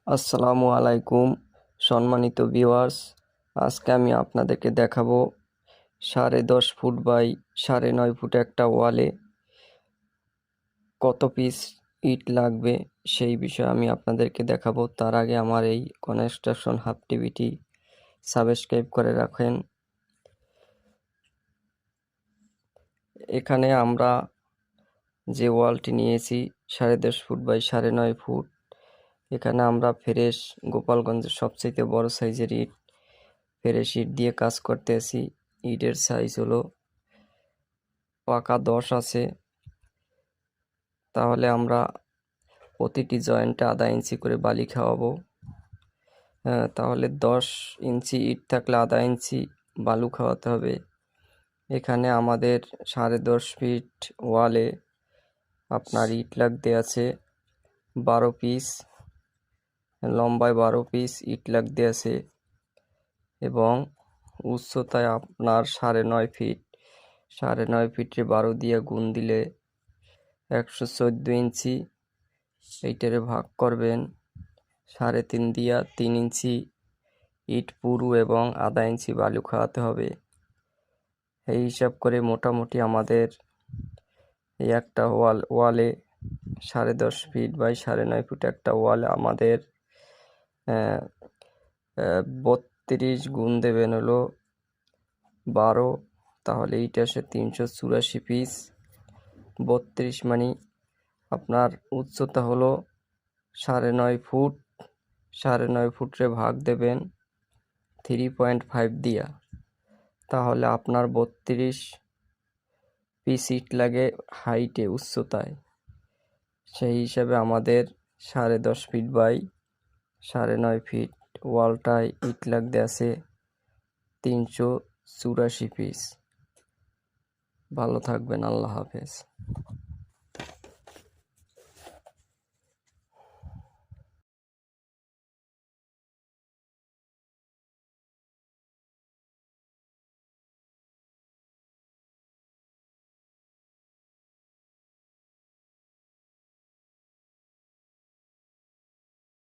আসসালামু আলাইকুম সম্মানিত ভিউয়ার্স। আজকে আমি আপনাদেরকে দেখাবো 10.5 ফুট বাই 9.5 ফুট একটা ওয়ালে কত পিস ইট লাগবে সেই বিষয়ে আমি আপনাদেরকে দেখাবো। তার আগে আমার এই কনস্ট্রাকশন হাব টিভিটি সাবস্ক্রাইব করে রাখেন। এখানে আমরা যে ওয়ালটি নিয়েছি 10.5 ফুট বাই 9.5 ফুট, এখানে আমরা ফ্রেশ গোপালগঞ্জের সবচেয়ে বড় সাইজের ইট ফ্রেশ ইট দিয়ে কাজ করতেছি। ইটের সাইজ হলো পাকা 10 আছে। তাহলে আমরা প্রতিটি জয়েন্টে আধা ইঞ্চি করে বালি খাওয়াবো। তাহলে 10 ইঞ্চি ইট থাকলে আধা ইঞ্চি বালু খাওয়াতে হবে। এখানে আমাদের 10.5 ফিট ওয়ালে আপনার ইট লাগতে আছে 12 পিস, লম্বায় 12 পিস ইট লাগতে আছে এবং উচ্চতায় আপনার 9.5 ফিট। 9.5 ফিটে 12 দিয়ে গুণ দিলে 114 ইঞ্চি। এইটারে ভাগ করবেন 3.5 দিয়া 3 ইঞ্চি ইট পুরু এবং আধা ইঞ্চি বালু খাওয়াতে হবে। এই হিসাব করে মোটামুটি আমাদের এই একটা ওয়ালে 10.5 ফিট বাই 9.5 ফুট একটা ওয়ালে আমাদের 32 গুণ দেবেন হলো 12, তাহলে এইটা আসে 384 পিস। 32 মানে আপনার উচ্চতা হলো 9.5 ফুট। 9.5 ফুটে ভাগ দেবেন 3.5 দিয়া, তাহলে আপনার 32 পিস ইট লাগে হাইটে, উচ্চতায়। সেই হিসাবে আমাদের 10.5 ফিট বাই 9.5 ফিট ওয়ালটায় ইট লাগতে আছে 384 পিস। ভালো থাকবেন, আল্লাহ হাফেজ।